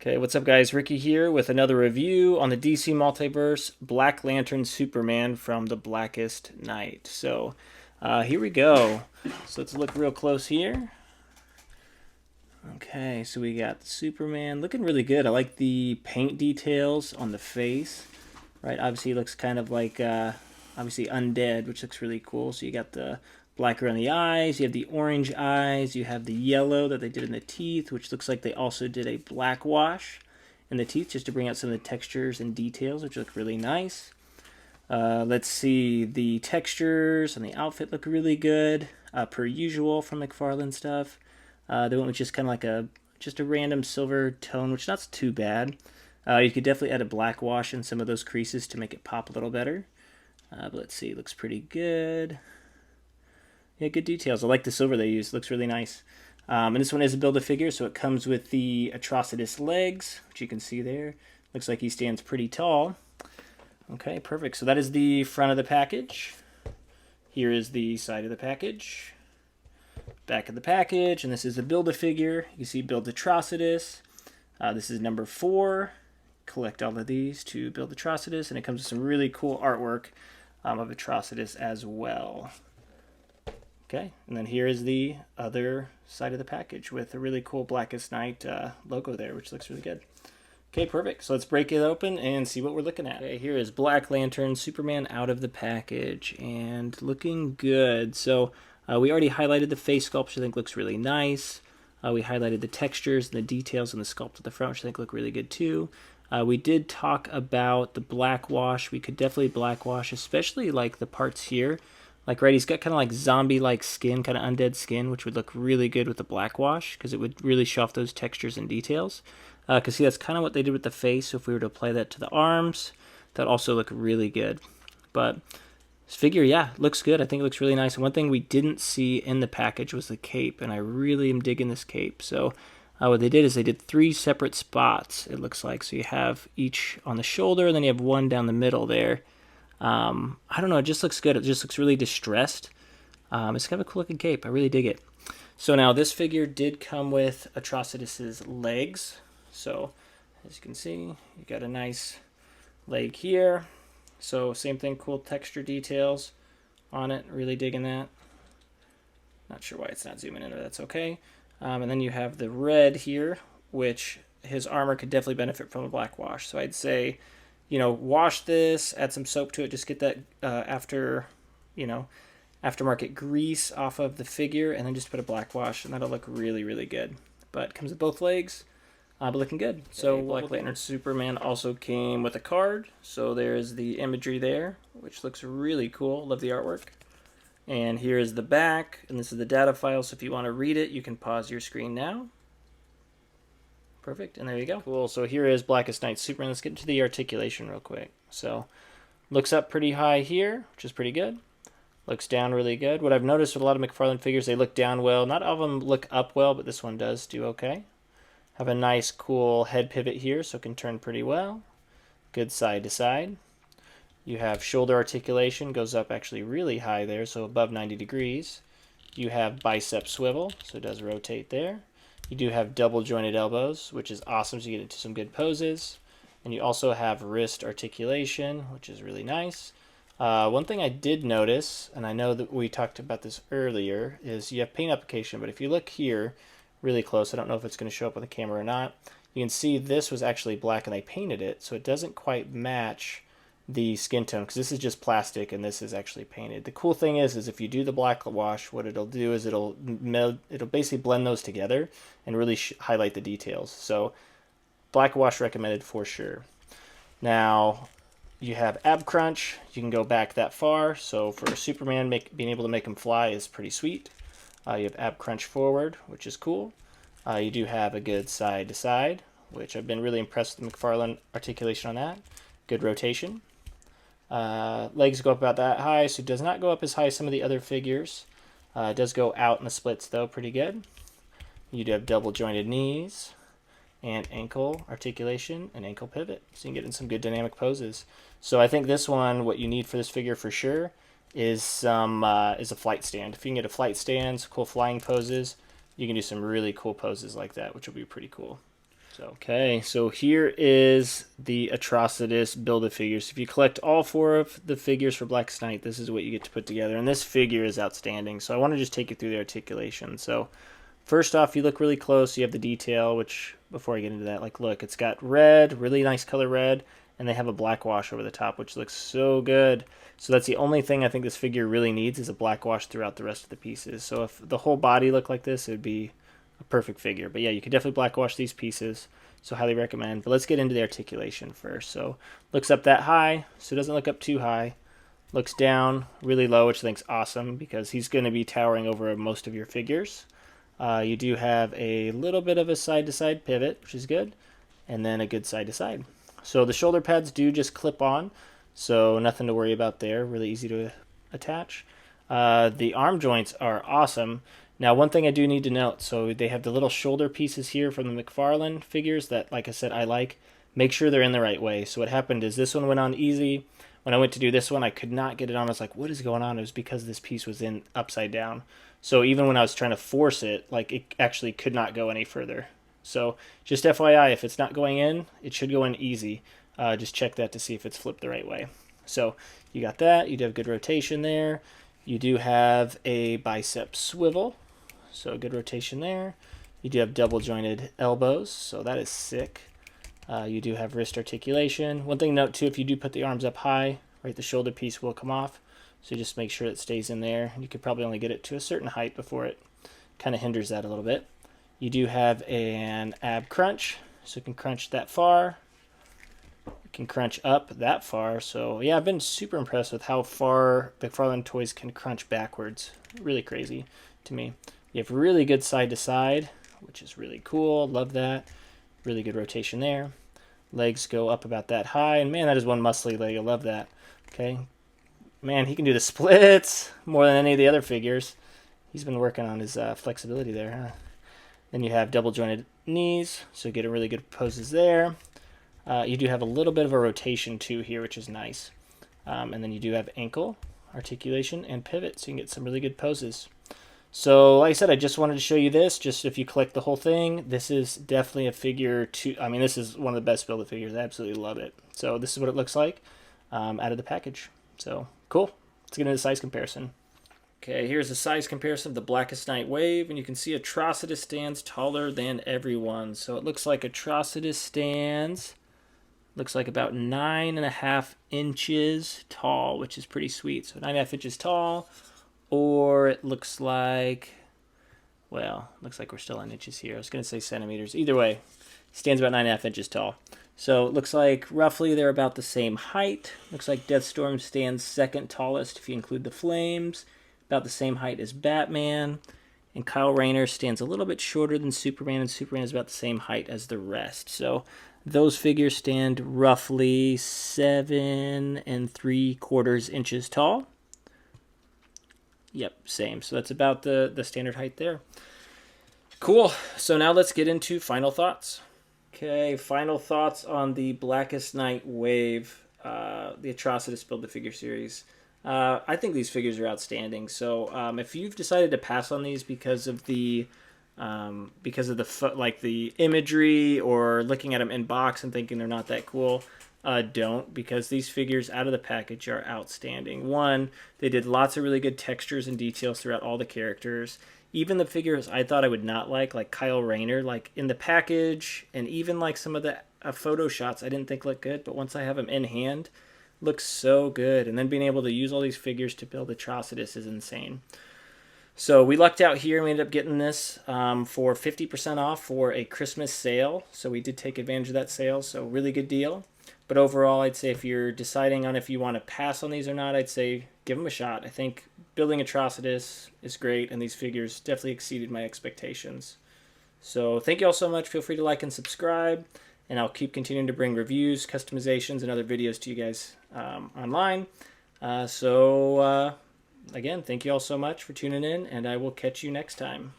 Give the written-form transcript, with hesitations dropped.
Okay, what's up guys? Ricky here with another review on the DC Multiverse Black Lantern Superman from the Blackest Night. Here we go. So let's look real close here. Okay, so we got Superman looking really good. I like the paint details on the face, right? Obviously, it looks kind of like, obviously undead, which looks really cool. So you got the black around the eyes, you have the orange eyes, you have the yellow that they did in the teeth, which looks like they also did a black wash in the teeth just to bring out some of the textures and details, which look really nice. Let's see, the textures on the outfit look really good, per usual from McFarlane stuff. They went with just kind of like just a random silver tone, which not too bad. You could definitely add a black wash in some of those creases to make it pop a little better. But let's see, it looks pretty good. Yeah, good details. I like the silver they used. It looks really nice. And this one is a Build-A-Figure, so it comes with the Atrocitus Legs, which you can see there. Looks like he stands pretty tall. Okay, perfect. So that is the front of the package. Here is the side of the package. Back of the package, and this is a Build-A-Figure. You see Build Atrocitus. This is number 4. Collect all of these to build Atrocitus, and it comes with some really cool artwork of Atrocitus as well. Okay, and then here is the other side of the package with a really cool Blackest Night logo there, which looks really good. Okay, perfect. So let's break it open and see what we're looking at. Okay, here is Black Lantern Superman out of the package and looking good. So we already highlighted the face sculpt, which I think looks really nice. We highlighted the textures and the details in the sculpt at the front, which I think look really good too. We did talk about the black wash. We could definitely black wash, especially like the parts here. Like, right, he's got kind of like zombie-like skin, kind of undead skin, which would look really good with the black wash because it would really show off those textures and details. Because see, that's kind of what they did with the face. So if we were to apply that to the arms, that'd also look really good. But this figure, yeah, looks good. I think it looks really nice. And one thing we didn't see in the package was the cape, and I really am digging this cape. So what they did is they did 3 separate spots, it looks like. So you have each on the shoulder, and then you have one down the middle there. I don't know, it just looks good. It just looks really distressed. It's kind of a cool looking cape. I really dig it. So now this figure did come with Atrocitus's legs. So as you can see, you got a nice leg here. So same thing, cool texture details on it. Really digging that. Not sure why it's not zooming in, but that's okay. And then you have the red here, which his armor could definitely benefit from a black wash. So I'd say, you know, wash this, add some soap to it, just get that aftermarket grease off of the figure, and then just put a black wash, and that'll look really, really good. But it comes with both legs, but looking good. So Black Lantern Superman also came with a card. So there's the imagery there, which looks really cool. Love the artwork. And here is the back, and this is the data file, so if you want to read it, you can pause your screen now. Perfect, and there you go. Cool, so here is Blackest Night Superman. Let's get into the articulation real quick. So, looks up pretty high here, which is pretty good. Looks down really good. What I've noticed with a lot of McFarlane figures, they look down well. Not all of them look up well, but this one does do okay. Have a nice, cool head pivot here, so it can turn pretty well. Good side to side. You have shoulder articulation, goes up actually really high there, so above 90 degrees. You have bicep swivel, so it does rotate there. You do have double jointed elbows, which is awesome, so you get into some good poses. And you also have wrist articulation, which is really nice. One thing I did notice, and I know that we talked about this earlier, is you have paint application, but if you look here really close, I don't know if it's going to show up on the camera or not, you can see this was actually black and they painted it, so it doesn't quite match the skin tone, because this is just plastic and this is actually painted. The cool thing is if you do the black wash, what it'll do is it'll basically blend those together and really highlight the details. So black wash recommended for sure. Now you have ab crunch. You can go back that far. So for Superman, being able to make him fly is pretty sweet. You have ab crunch forward, which is cool. You do have a good side to side, which I've been really impressed with the McFarlane articulation on that. Good rotation. Legs go up about that high, so it does not go up as high as some of the other figures. It does go out in the splits, though, pretty good. You do have double jointed knees and ankle articulation and ankle pivot, so you can get in some good dynamic poses. So I think this one, what you need for this figure for sure, is a flight stand. If you can get a flight stand, some cool flying poses, you can do some really cool poses like that, which will be pretty cool. Okay, so here is the Atrocitus Build-A-Figures. If you collect all 4 of the figures for Blackest Night, this is what you get to put together. And this figure is outstanding, so I want to just take you through the articulation. So first off, you look really close, you have the detail, which, before I get into that, like look, it's got red, really nice color red, and they have a black wash over the top, which looks so good. So that's the only thing I think this figure really needs is a black wash throughout the rest of the pieces. So if the whole body looked like this, it would be a perfect figure. But yeah, you could definitely black wash these pieces, so highly recommend. But let's get into the articulation first. So looks up that high, so it doesn't look up too high. Looks down really low, which I think is awesome because he's going to be towering over most of your figures. You do have a little bit of a side-to-side pivot, which is good, and then a good side-to-side. So the shoulder pads do just clip on, so nothing to worry about there. Really easy to attach. The arm joints are awesome. Now, one thing I do need to note, so they have the little shoulder pieces here from the McFarlane figures that, like I said, I like. Make sure they're in the right way. So what happened is this one went on easy. When I went to do this one, I could not get it on. I was like, what is going on? It was because this piece was in upside down. So even when I was trying to force it, like it actually could not go any further. So just FYI, if it's not going in, it should go in easy. Just check that to see if it's flipped the right way. So you got that. You do have good rotation there. You do have a bicep swivel. So good rotation there. You do have double jointed elbows, so that is sick. You do have wrist articulation. One thing to note too, if you do put the arms up high, right, the shoulder piece will come off. So just make sure it stays in there. You could probably only get it to a certain height before it kind of hinders that a little bit. You do have an ab crunch, so you can crunch that far. You can crunch up that far. So yeah, I've been super impressed with how far McFarlane toys can crunch backwards. Really crazy to me. You have really good side to side, which is really cool. Love that. Really good rotation there. Legs go up about that high. And man, that is one muscly leg. I love that. Okay. Man, he can do the splits more than any of the other figures. He's been working on his flexibility there, huh? Then you have double jointed knees, so get a really good poses there. You do have a little bit of a rotation too here, which is nice. And then you do have ankle, articulation, and pivot, so you can get some really good poses. So like I said, I just wanted to show you this. Just if you collect the whole thing, this is definitely a figure to, I mean, this is one of the best Build-A-Figures. I absolutely love it. So this is what it looks like out of the package. So cool. Let's get into the size comparison. Okay, here's a size comparison of the Blackest Night Wave, and you can see Atrocitus stands taller than everyone. So it looks like Atrocitus stands, looks like about 9.5 inches tall, which is pretty sweet. So 9.5 inches tall. Or it looks like, well, looks like we're still in inches here. I was going to say centimeters. Either way, stands about 9.5 inches tall. So it looks like roughly they're about the same height. Looks like Deathstorm stands second tallest if you include the flames. About the same height as Batman. And Kyle Rayner stands a little bit shorter than Superman, and Superman is about the same height as the rest. So those figures stand roughly 7.75 inches tall. Yep, same. So that's about the standard height there. Cool. So now let's get into final thoughts. Okay, final thoughts on the Blackest Night Wave, the Atrocitus Build-A-Figure series. I think these figures are outstanding. So if you've decided to pass on these because of the imagery or looking at them in box and thinking they're not that cool, don't, because these figures out of the package are outstanding. One, they did lots of really good textures and details throughout all the characters. Even the figures I thought I would not like Kyle Rayner, like in the package, and even like some of the photo shots I didn't think looked good, but once I have them in hand, looks so good. And then being able to use all these figures to build Atrocitus is insane. So we lucked out here. We ended up getting this for 50% off for a Christmas sale. So we did take advantage of that sale, so really good deal. But overall, I'd say if you're deciding on if you want to pass on these or not, I'd say give them a shot. I think building Atrocitus is great, and these figures definitely exceeded my expectations. So thank you all so much. Feel free to like and subscribe, and I'll keep continuing to bring reviews, customizations, and other videos to you guys online. Again, thank you all so much for tuning in, and I will catch you next time.